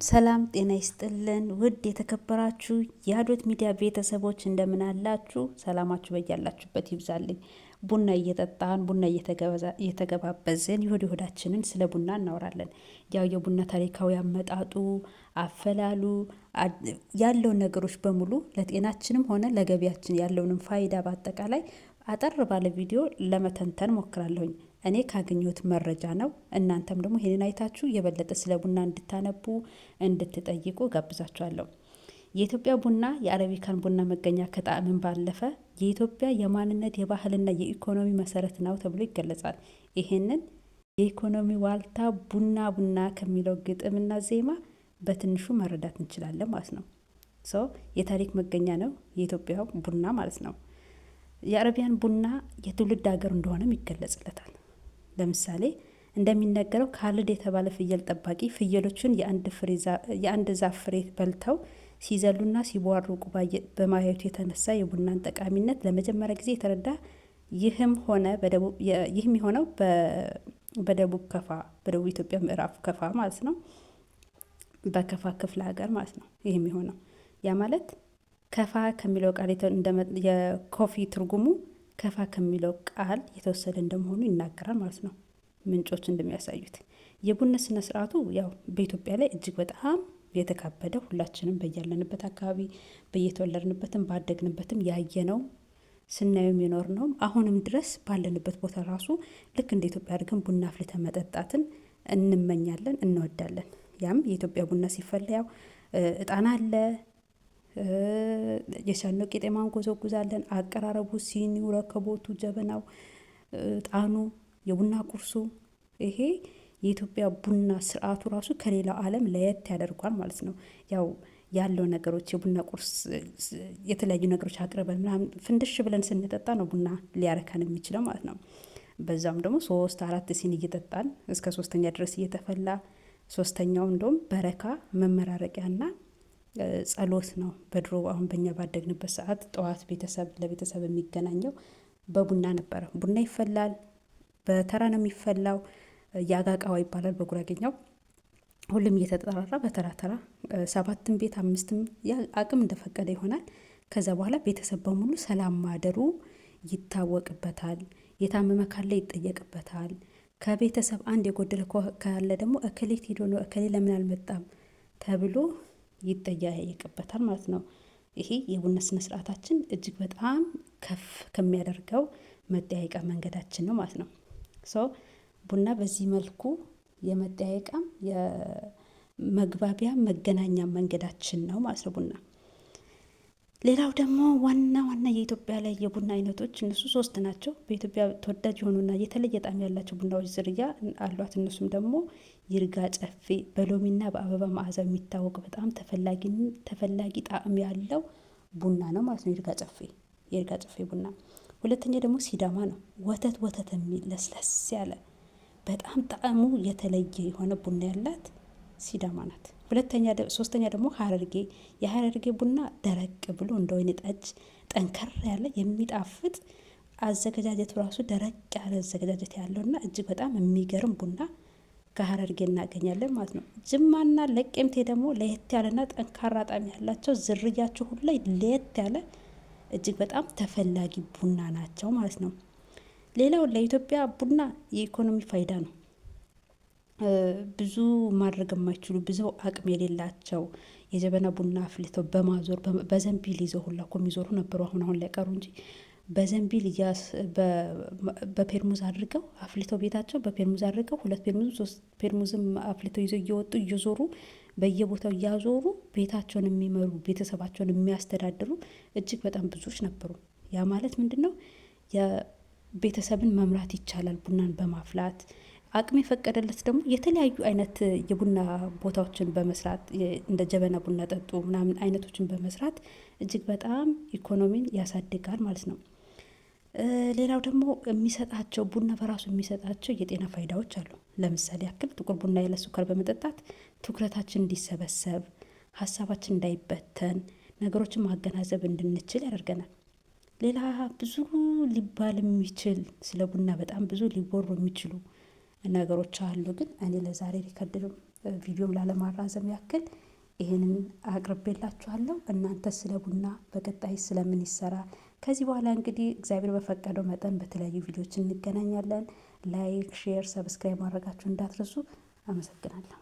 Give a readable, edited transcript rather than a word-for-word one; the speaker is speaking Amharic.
ሰላም ጤና ይስጥልን። ውድ የተከበራችሁ የአዶት ሚዲያ ቤተሰቦች እንደምን አላችሁ? ሰላማችሁ በያላችሁበት ይብዛልኝ። ቡና እየጠጣን ቡና እየተገባበዝን የሆድ ሆዳችንን ስለ ቡና እናወራለን። ያው የቡና ታሪካዊ አመጣጡ፣ አፈላሉ ያለውን ነገሮች በሙሉ ለጤናችንም ሆነ ለገቢያችን ያለውንም ፋይዳ በአጠቃላይ አጠር ባለ ቪዲዮ ለመተንተን ሞክራለሁኝ። እኔ ካገኘሁት መረጃ ነው። እናንተም ደግሞ ይሄንን አይታችሁ የበለጠ ስለ ቡና እንድታነቡ እንድትጠይቁ ጋብዛችኋለሁ። የኢትዮጵያ ቡና የአረቢካን ቡና መገኛ ከጣዕምን ባለፈ የኢትዮጵያ የማንነት የባህልና የኢኮኖሚ መሰረት ነው ተብሎ ይገለጻል። ይሄንን የኢኮኖሚ ዋልታ ቡና ቡና ከሚለው ግጥምና ዜማ በትንሹ መረዳት እንችላለን ማለት ነው። የታሪክ መገኛ ነው የኢትዮጵያ ቡና ማለት ነው። የአረቢያን ቡና የትውልድ ሀገር እንደሆነም ይገለጽለታል። ለምሳሌ እንደሚነገረው ካሊድ የተባለ ፍየል ጠባቂ ፍየሎቹን የአንድ ዛፍ ፍሬ በልተው ሲዘሉና ሲቧርቁ በማየቱ የተነሳ የቡናን ጠቃሚነት ለመጀመሪያ ጊዜ የተረዳ ይህም የሆነው በደቡብ ከፋ በደቡብ ኢትዮጵያ ምዕራብ ከፋ ማለት ነው። በከፋ ክፍለ ሀገር ማለት ነው። ይህም የሆነው ያ ማለት ከፋ ከሚለው ቃል የኮፊ ትርጉሙ ከፋ ከሚለው ቃል የተወሰደ እንደመሆኑ ይናገራል ማለት ነው። ምንጮች እንደሚያሳዩት የቡና ስነ ስርዓቱ ያው በኢትዮጵያ ላይ እጅግ በጣም የተካበደ ሁላችንም በያለንበት አካባቢ በየተወለድንበትም ባደግንበትም ያየነው ስናየው የኖር ነው። አሁንም ድረስ ባለንበት ቦታ ራሱ ልክ እንደ ኢትዮጵያ አድርገን ቡና አፍልተን መጠጣትን እንመኛለን፣ እንወዳለን። ያም የኢትዮጵያ ቡና ሲፈላ ያው እጣን አለ፣ የሻኖ ቄጤማ እንጎዘጉዛለን። አቀራረቡ፣ ሲኒው፣ ረከቦቱ፣ ጀበናው፣ እጣኑ፣ የቡና ቁርሱ ይሄ የኢትዮጵያ ቡና ስርዓቱ ራሱ ከሌላው ዓለም ለየት ያደርጓል ማለት ነው። ያው ያለው ነገሮች የቡና ቁርስ የተለያዩ ነገሮች አቅርበን ምናምን ፍንድሽ ብለን ስንጠጣ ነው ቡና ሊያረካን የሚችለው ማለት ነው። በዛም ደግሞ 3-4 ሲኒ እየጠጣን እስከ 3ኛ ድረስ እየተፈላ 3ኛው እንደውም በረካ መመራረቂያና ጸሎት ነው። በድሮ አሁን በእኛ ባደግንበት ሰዓት ጠዋት ቤተሰብ ለቤተሰብ የሚገናኘው በቡና ነበረ። ቡና ይፈላል፣ በተራ ነው የሚፈላው። ያጋቃዋ ይባላል በጉራጌኛው። ሁሉም እየተጠራራ በተራ ተራ 7 ቤት 5 አቅም እንደፈቀደ ይሆናል። ከዛ በኋላ ቤተሰብ በሙሉ ሰላም ማደሩ ይታወቅበታል። የታመመ ካለ ይጠየቅበታል። ከቤተሰብ አንድ የጎደለ ካለ ደግሞ እከሌት ሄዶ ነው እከሌ ለምን አልመጣም ተብሎ ይጠየቅበታል ማለት ነው። ይሄ የቡና ስነ ስርዓታችን እጅግ በጣም ከፍ ከሚያደርገው መጠያየቂያ መንገዳችን ነው ማለት ነው። ቡና በዚህ መልኩ የመጠያየቂያም የመግባቢያ መገናኛ መንገዳችን ነው ማለት ነው ቡና። ሌላው ደግሞ ዋና የኢትዮጵያ ላይ የቡና አይነቶች እነሱ 3 ናቸው። በኢትዮጵያ ተወዳጅ የሆኑና የተለየ ጣዕም ያላቸው ቡናዎች ዝርያ አሏት። እነሱም ደግሞ ይርጋ ጨፌ በሎሚና በአበባ መዓዛ የሚታወቅ በጣም ተፈላጊ ጣዕም ያለው ቡና ነው ማለት ነው የይርጋ ጨፌ ቡና። ሁለተኛ ደግሞ ሲዳማ ነው። ወተት የሚል ለስለስ ያለ በጣም ጣዕሙ የተለየ የሆነ ቡና ያላት ሲዳማ ናት። ሶስተኛ ደግሞ ሀረርጌ። የሀረርጌ ቡና ደረቅ ብሎ እንደ ወይን ጠጅ ጠንከር ያለ የሚጣፍጥ አዘገጃጀቱ ራሱ ደረቅ ያለ አዘገጃጀት ያለውና እጅግ በጣም የሚገርም ቡና ከሀረርጌ እናገኛለን ማለት ነው። ጅማና ለቄምቴ ደግሞ ለየት ያለና ጠንካራ ጣዕም ያላቸው ዝርያቸው ሁሉ ላይ ለየት ያለ እጅግ በጣም ተፈላጊ ቡና ናቸው ማለት ነው። ሌላው ለኢትዮጵያ ቡና የኢኮኖሚ ፋይዳ ነው። ብዙ ማድረግ የማይችሉ ብዙ አቅም የሌላቸው የጀበና ቡና አፍልተው በማዞር በዘንቢል ይዘው ሁላ እኮ የሚዞሩ ነበሩ። አሁን ላይ ቀሩ እንጂ በዘንቢል በፔርሙዝ አድርገው አፍልተው ቤታቸው በፔርሙዝ አድርገው 2 ፔርሙዝ 3 ፔርሙዝም አፍልተው ይዘው እየወጡ እየዞሩ በየቦታው እያዞሩ ቤታቸውን የሚመሩ ቤተሰባቸውን የሚያስተዳድሩ እጅግ በጣም ብዙዎች ነበሩ። ያ ማለት ምንድን ነው? የቤተሰብን መምራት ይቻላል ቡናን በማፍላት። አቅም የፈቀደለት ደግሞ የተለያዩ አይነት የቡና ቦታዎችን በመስራት እንደ ጀበና ቡና ጠጡ ምናምን አይነቶችን በመስራት እጅግ በጣም ኢኮኖሚን ያሳድጋል ማለት ነው። ሌላው ደግሞ የሚሰጣቸው ቡና በራሱ የሚሰጣቸው የጤና ፋይዳዎች አሉ። ለምሳሌ ያክል ጥቁር ቡና ያለ ስኳር በመጠጣት ትኩረታችን እንዲሰበሰብ፣ ሀሳባችን እንዳይበተን፣ ነገሮችን ማገናዘብ እንድንችል ያደርገናል። ሌላ ብዙ ሊባል የሚችል ስለ ቡና በጣም ብዙ ሊወሩ የሚችሉ ነገሮች አሉ። ግን እኔ ለዛሬ ሪከርድ ቪዲዮም ላለማራዘም ያክል ይህንን አቅርቤላችኋለሁ። እናንተ ስለ ቡና በቀጣይ ስለምን ይሰራ ከዚህ በኋላ እንግዲህ እግዚአብሔር በፈቀደው መጠን በተለያዩ ቪዲዮዎች እንገናኛለን። ላይክ፣ ሼር፣ ሰብስክራይብ ማድረጋችሁ እንዳትረሱ። አመሰግናለሁ።